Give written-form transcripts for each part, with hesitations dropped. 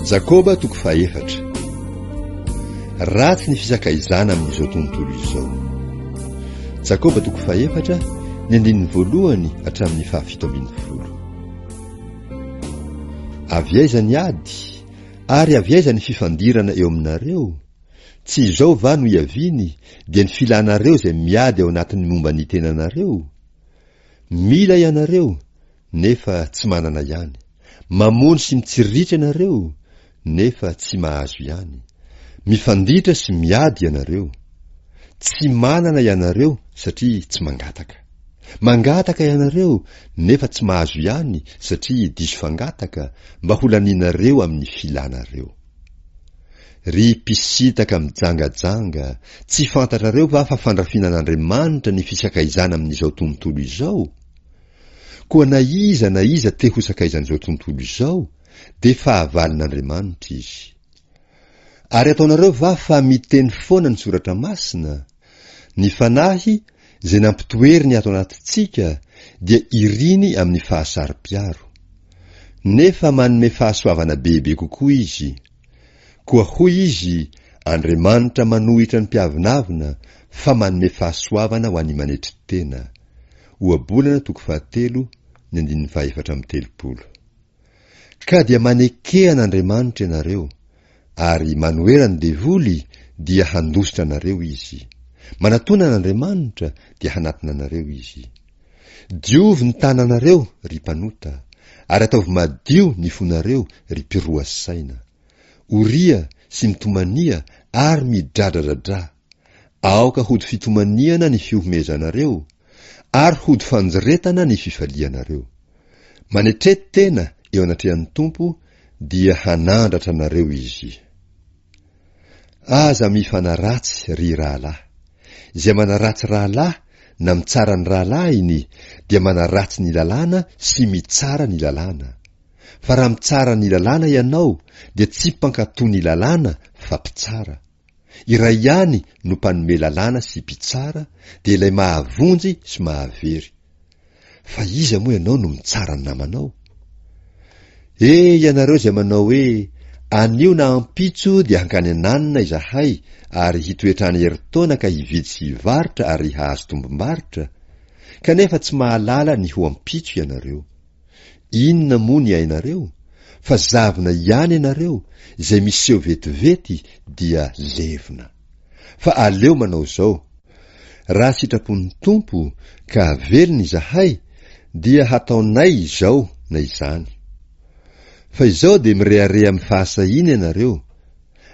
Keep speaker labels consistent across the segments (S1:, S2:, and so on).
S1: Jakoba toko faefatra. Ratsy ny fisakaizana amin'izao tontolo izao. Jakoba toko faefatra ny andininy voalohany hatramin'ny 17. Avy aiza ny ady ary avy aiza ny fifandirana eo aminareo? Tsy izao va no iaviny dia ny filanareo izay miady ao anatin'ny momba ny tenanareo? Mila ianareo nefa tsy manana ihany, mamono sy mitsiritra ianareo nefa tsy mahazo ihany, mifanditra sy miady ianareo, tsy manana ianareo satria tsy mangataka, mangataka ianareo nefa tsy mahazo ihany satria diso fangataka, mba ho laninareo amin'ny filanareo. Ry mpisitaka mijangajanga, tsy fantatrareo va fa fandrafinan'Andriamanitra ny fisakaizana amin'izao tontolo izao? Koa na iza te ho sakaizan'izao tontolo izao, de fahavalin'Andriamanitra izy. Ary ataonareo va fa miteny foana ny soratra masina? Ny fanahy zay nampitoery ato anatintsika dia iriny amin'ny fahasari-piaro, nefa manome fahasoavana bebe kokoa izy. Koa hoy izy, Andriamanitra manohitra ny mpiavinavina fa manome fahasoavana ho an'ny manetry tena. Ohabolana 7:4. Ka dia manekehan'Andriamanitra ianareo, ary manoera ny devoly dia handositra anareo izy. Manatona an'Andriamanitra dia hanatina anareo izy. Diovy ny tananareo ry mpanota, ary ataovy madio ny fonareo ry mpiroa saina. Oria sy mitomania ary midradradradra. Aoka hody fitomaniana ny fiomezanareo, ary hody fanjoretana ny fifalianareo. Manetrety tena eo anatrehan'ny Tompo dia hanandratra anareo izy. Aza mifanaratsy ry rahalahy. Izay manaratsy rahalahy na mitsara ny rahalahy iny dia manaratsy ny lalàna sy mitsara ny lalàna. Fa raha mitsara ny lalàna ianao dia tsy mpankatoa ny lalàna fa mpitsara. Iray ihany no mpanome lalàna sy mpitsara dia ilay mahavonjy sy mahavery. Fa iza moa ianao no mitsara ny namanao? Ianareo izay manao hoe anio na ampitso dia hankany ananina izahay ary hitoetrany herintaona ka hividy sy hivarotra ary hahazo tombom-barotra, kanefa tsy mahalala ny ho ampitso ianareo. Inona moa ny ainareo? Fa zavina ihany ianareo, izay miseho vetivety dia levina. Fa aleo manao zao, raha sitrapon'ny Tompo ka avelina izahay dia hataonay izao na izany. Fa izao dia mirehareha amin'ny fahasahiana ianareo,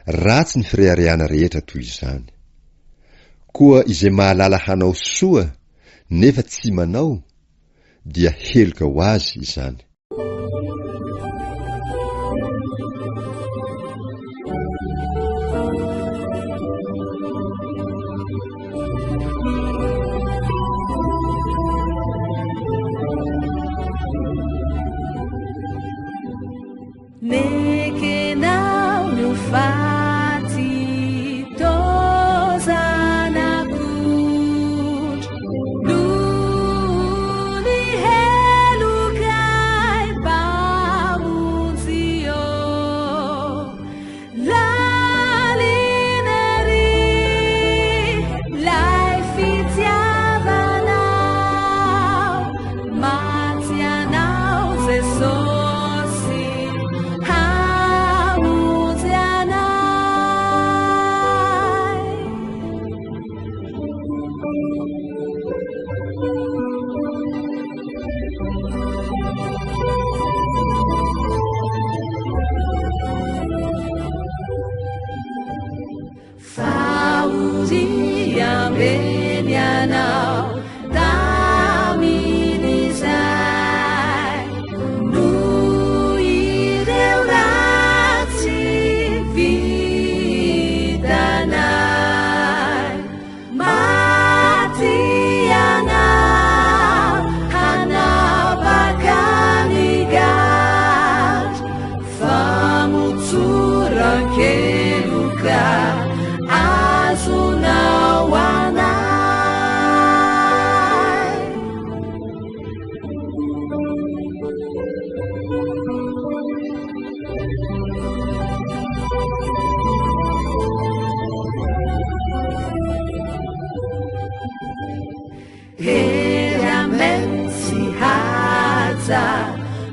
S1: ratsy ny fireharehana rehetra toy izany. Koa izay mahalala hanao soa nefa tsy manao dia heloka ho azy izany.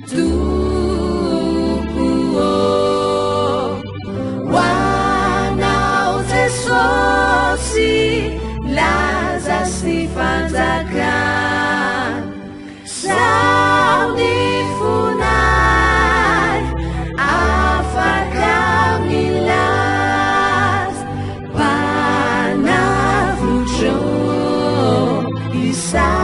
S2: Tompo hoanao Jesosy laza sy fanjakana zao ny fonay afaka milaza panavotro isa